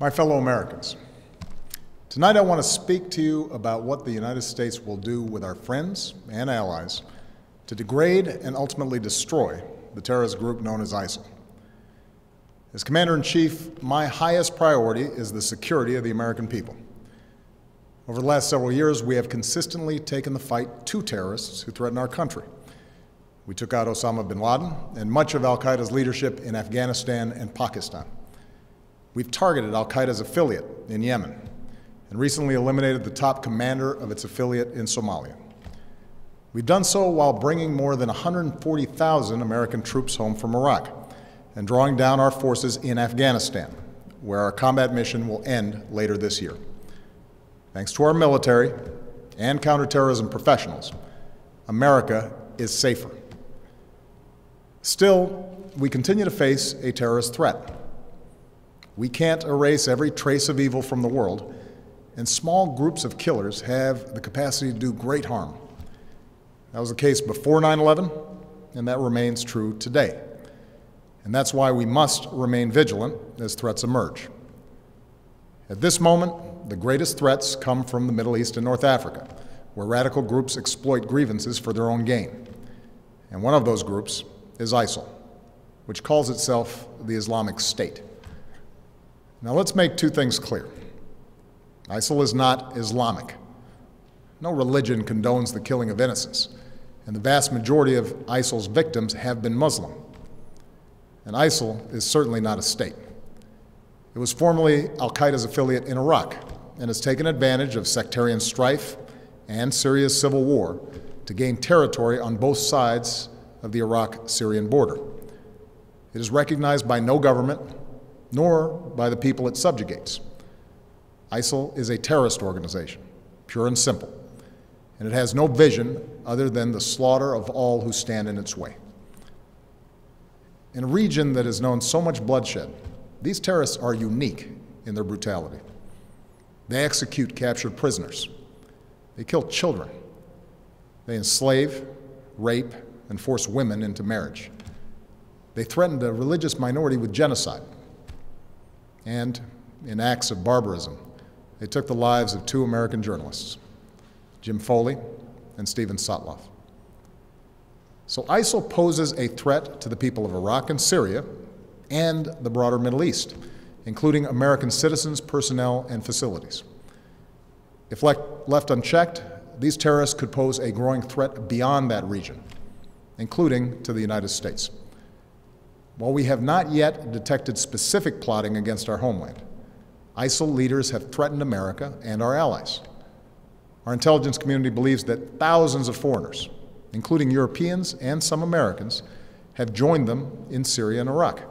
My fellow Americans, tonight I want to speak to you about what the United States will do with our friends and allies to degrade and ultimately destroy the terrorist group known as ISIL. As Commander-in-Chief, my highest priority is the security of the American people. Over the last several years, we have consistently taken the fight to terrorists who threaten our country. We took out Osama bin Laden and much of al-Qaeda's leadership in Afghanistan and Pakistan. We've targeted al-Qaeda's affiliate in Yemen and recently eliminated the top commander of its affiliate in Somalia. We've done so while bringing more than 140,000 American troops home from Iraq and drawing down our forces in Afghanistan, where our combat mission will end later this year. Thanks to our military and counterterrorism professionals, America is safer. Still, we continue to face a terrorist threat. We can't erase every trace of evil from the world, and small groups of killers have the capacity to do great harm. That was the case before 9/11, and that remains true today. And that's why we must remain vigilant as threats emerge. At this moment, the greatest threats come from the Middle East and North Africa, where radical groups exploit grievances for their own gain. And one of those groups is ISIL, which calls itself the Islamic State. Now let's make two things clear. ISIL is not Islamic. No religion condones the killing of innocents, and the vast majority of ISIL's victims have been Muslim. And ISIL is certainly not a state. It was formerly al-Qaeda's affiliate in Iraq and has taken advantage of sectarian strife and Syria's civil war to gain territory on both sides of the Iraq-Syrian border. It is recognized by no government, nor by the people it subjugates. ISIL is a terrorist organization, pure and simple, and it has no vision other than the slaughter of all who stand in its way. In a region that has known so much bloodshed, these terrorists are unique in their brutality. They execute captured prisoners. They kill children. They enslave, rape, and force women into marriage. They threatened a religious minority with genocide. And in acts of barbarism, they took the lives of two American journalists, Jim Foley and Steven Sotloff. So ISIL poses a threat to the people of Iraq and Syria and the broader Middle East, including American citizens, personnel, and facilities. If left unchecked, these terrorists could pose a growing threat beyond that region, including to the United States. While we have not yet detected specific plotting against our homeland, ISIL leaders have threatened America and our allies. Our intelligence community believes that thousands of foreigners, including Europeans and some Americans, have joined them in Syria and Iraq.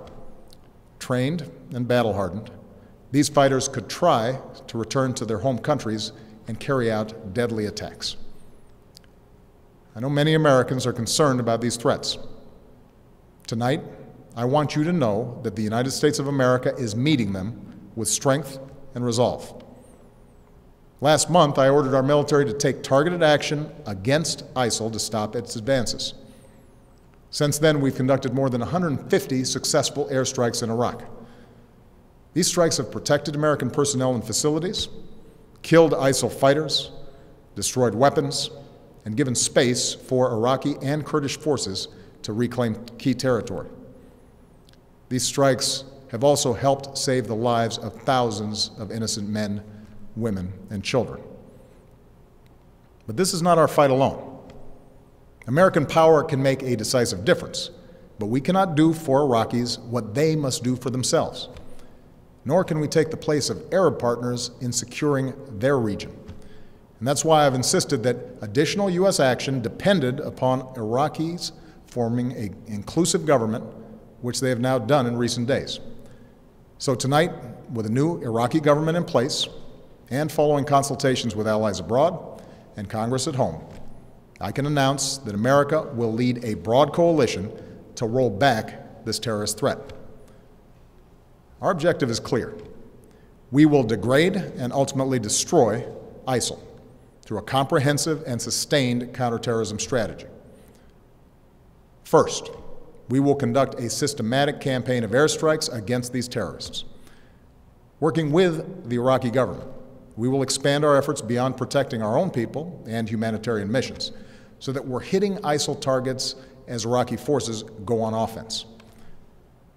Trained and battle-hardened, these fighters could try to return to their home countries and carry out deadly attacks. I know many Americans are concerned about these threats. Tonight, I want you to know that the United States of America is meeting them with strength and resolve. Last month, I ordered our military to take targeted action against ISIL to stop its advances. Since then, we've conducted more than 150 successful airstrikes in Iraq. These strikes have protected American personnel and facilities, killed ISIL fighters, destroyed weapons, and given space for Iraqi and Kurdish forces to reclaim key territory. These strikes have also helped save the lives of thousands of innocent men, women, and children. But this is not our fight alone. American power can make a decisive difference, but we cannot do for Iraqis what they must do for themselves. Nor can we take the place of Arab partners in securing their region. And that's why I've insisted that additional U.S. action depended upon Iraqis forming an inclusive government, which they have now done in recent days. So tonight, with a new Iraqi government in place, and following consultations with allies abroad and Congress at home, I can announce that America will lead a broad coalition to roll back this terrorist threat. Our objective is clear. We will degrade and ultimately destroy ISIL through a comprehensive and sustained counterterrorism strategy. First, we will conduct a systematic campaign of airstrikes against these terrorists. Working with the Iraqi government, we will expand our efforts beyond protecting our own people and humanitarian missions so that we're hitting ISIL targets as Iraqi forces go on offense.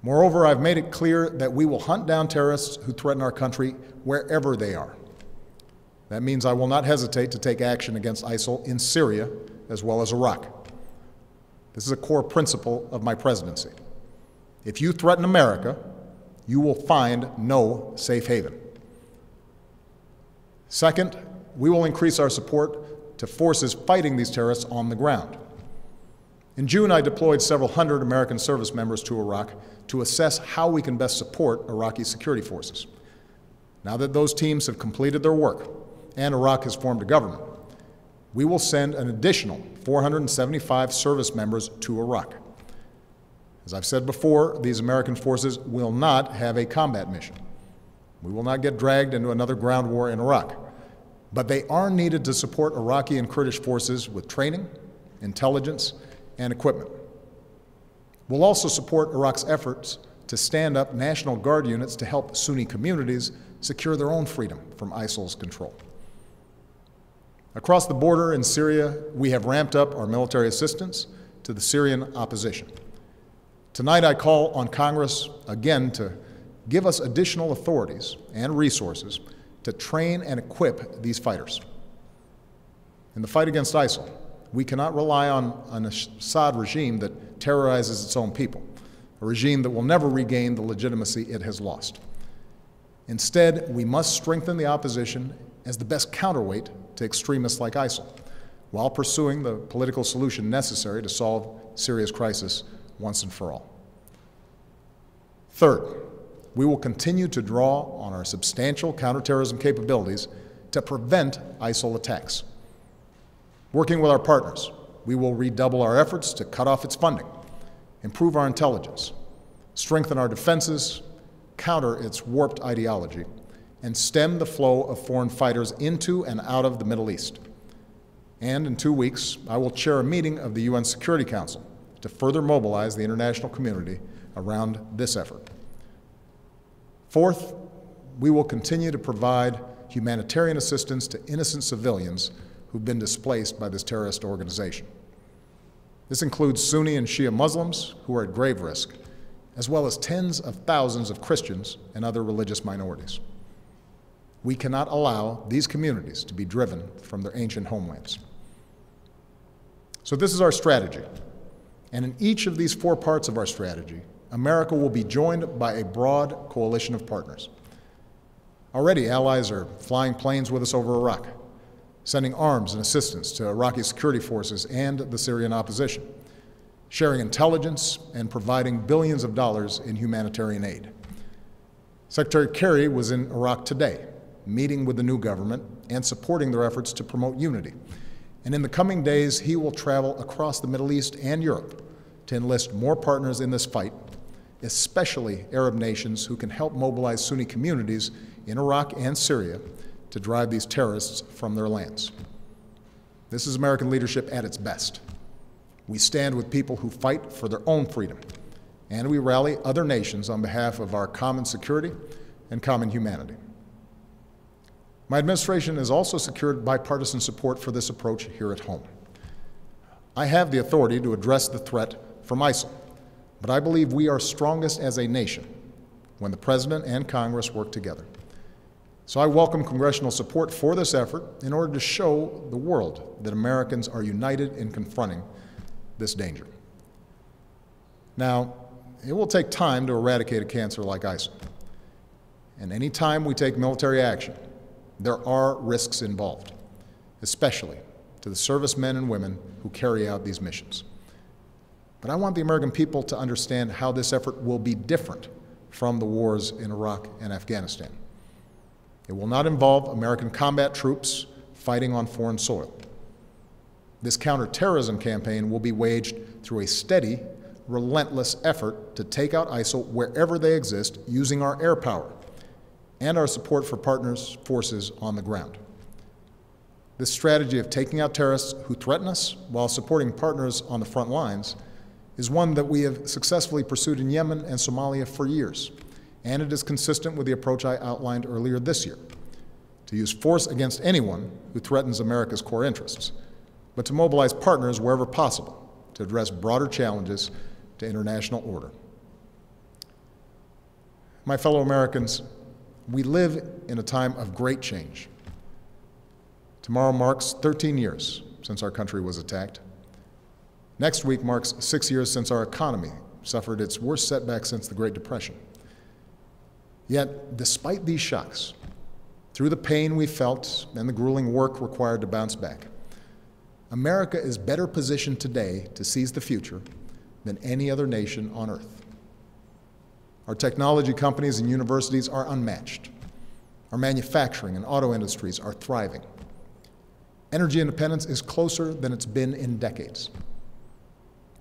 Moreover, I've made it clear that we will hunt down terrorists who threaten our country wherever they are. That means I will not hesitate to take action against ISIL in Syria as well as Iraq. This is a core principle of my presidency. If you threaten America, you will find no safe haven. Second, we will increase our support to forces fighting these terrorists on the ground. In June, I deployed several hundred American service members to Iraq to assess how we can best support Iraqi security forces. Now that those teams have completed their work and Iraq has formed a government, we will send an additional 475 service members to Iraq. As I've said before, these American forces will not have a combat mission. We will not get dragged into another ground war in Iraq, but they are needed to support Iraqi and Kurdish forces with training, intelligence, and equipment. We'll also support Iraq's efforts to stand up National Guard units to help Sunni communities secure their own freedom from ISIL's control. Across the border in Syria, we have ramped up our military assistance to the Syrian opposition. Tonight, I call on Congress again to give us additional authorities and resources to train and equip these fighters. In the fight against ISIL, we cannot rely on an Assad regime that terrorizes its own people, a regime that will never regain the legitimacy it has lost. Instead, we must strengthen the opposition as the best counterweight to extremists like ISIL, while pursuing the political solution necessary to solve Syria's crisis once and for all. Third, we will continue to draw on our substantial counterterrorism capabilities to prevent ISIL attacks. Working with our partners, we will redouble our efforts to cut off its funding, improve our intelligence, strengthen our defenses, counter its warped ideology, and stem the flow of foreign fighters into and out of the Middle East. And in 2 weeks, I will chair a meeting of the UN Security Council to further mobilize the international community around this effort. Fourth, we will continue to provide humanitarian assistance to innocent civilians who've been displaced by this terrorist organization. This includes Sunni and Shia Muslims who are at grave risk, as well as tens of thousands of Christians and other religious minorities. We cannot allow these communities to be driven from their ancient homelands. So this is our strategy. And in each of these 4 parts of our strategy, America will be joined by a broad coalition of partners. Already, allies are flying planes with us over Iraq, sending arms and assistance to Iraqi security forces and the Syrian opposition, sharing intelligence and providing billions of dollars in humanitarian aid. Secretary Kerry was in Iraq today, meeting with the new government and supporting their efforts to promote unity. And in the coming days, he will travel across the Middle East and Europe to enlist more partners in this fight, especially Arab nations who can help mobilize Sunni communities in Iraq and Syria to drive these terrorists from their lands. This is American leadership at its best. We stand with people who fight for their own freedom, and we rally other nations on behalf of our common security and common humanity. My administration has also secured bipartisan support for this approach here at home. I have the authority to address the threat from ISIL, but I believe we are strongest as a nation when the President and Congress work together. So I welcome congressional support for this effort in order to show the world that Americans are united in confronting this danger. Now, it will take time to eradicate a cancer like ISIL. And any time we take military action, there are risks involved, especially to the servicemen and women who carry out these missions. But I want the American people to understand how this effort will be different from the wars in Iraq and Afghanistan. It will not involve American combat troops fighting on foreign soil. This counterterrorism campaign will be waged through a steady, relentless effort to take out ISIL wherever they exist using our air power and our support for partners' forces on the ground. This strategy of taking out terrorists who threaten us while supporting partners on the front lines is one that we have successfully pursued in Yemen and Somalia for years, and it is consistent with the approach I outlined earlier this year, to use force against anyone who threatens America's core interests, but to mobilize partners wherever possible to address broader challenges to international order. My fellow Americans, we live in a time of great change. Tomorrow marks 13 years since our country was attacked. Next week marks 6 years since our economy suffered its worst setback since the Great Depression. Yet, despite these shocks, through the pain we felt and the grueling work required to bounce back, America is better positioned today to seize the future than any other nation on earth. Our technology companies and universities are unmatched. Our manufacturing and auto industries are thriving. Energy independence is closer than it's been in decades.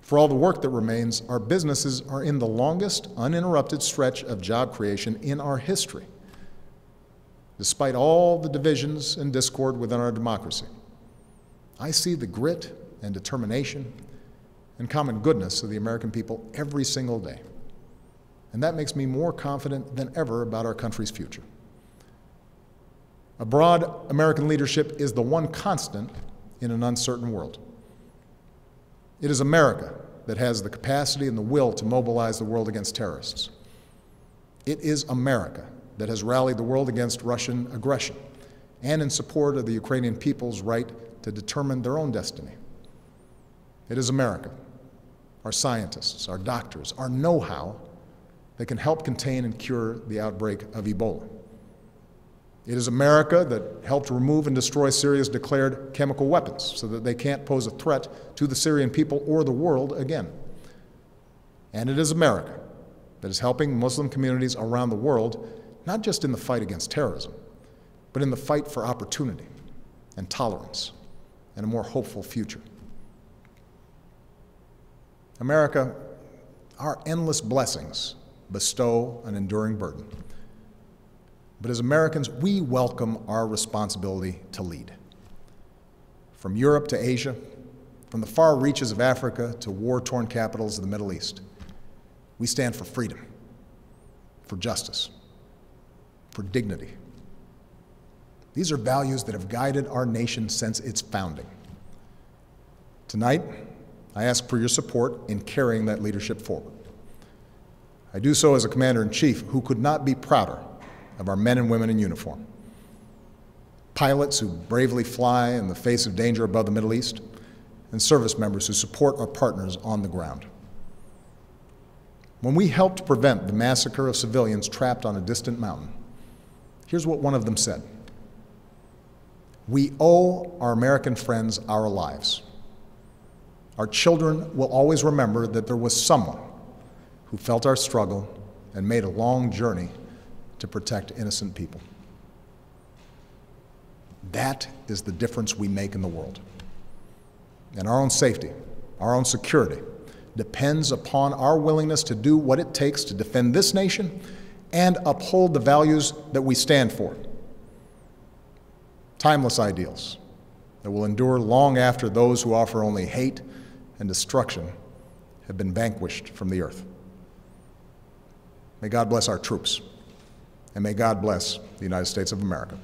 For all the work that remains, our businesses are in the longest uninterrupted stretch of job creation in our history, despite all the divisions and discord within our democracy. I see the grit and determination and common goodness of the American people every single day, and that makes me more confident than ever about our country's future. A broad American leadership is the one constant in an uncertain world. It is America that has the capacity and the will to mobilize the world against terrorists. It is America that has rallied the world against Russian aggression and in support of the Ukrainian people's right to determine their own destiny. It is America, our scientists, our doctors, our know-how that can help contain and cure the outbreak of Ebola. It is America that helped remove and destroy Syria's declared chemical weapons so that they can't pose a threat to the Syrian people or the world again. And it is America that is helping Muslim communities around the world, not just in the fight against terrorism, but in the fight for opportunity and tolerance and a more hopeful future. America, our endless blessings bestow an enduring burden. But as Americans, we welcome our responsibility to lead. From Europe to Asia, from the far reaches of Africa to war-torn capitals of the Middle East, we stand for freedom, for justice, for dignity. These are values that have guided our nation since its founding. Tonight, I ask for your support in carrying that leadership forward. I do so as a commander-in-chief who could not be prouder of our men and women in uniform. Pilots who bravely fly in the face of danger above the Middle East, and service members who support our partners on the ground. When we helped prevent the massacre of civilians trapped on a distant mountain, here's what one of them said: "We owe our American friends our lives. Our children will always remember that there was someone who felt our struggle and made a long journey to protect innocent people." That is the difference we make in the world. And our own safety, our own security, depends upon our willingness to do what it takes to defend this nation and uphold the values that we stand for. Timeless ideals that will endure long after those who offer only hate and destruction have been vanquished from the earth. May God bless our troops, and may God bless the United States of America.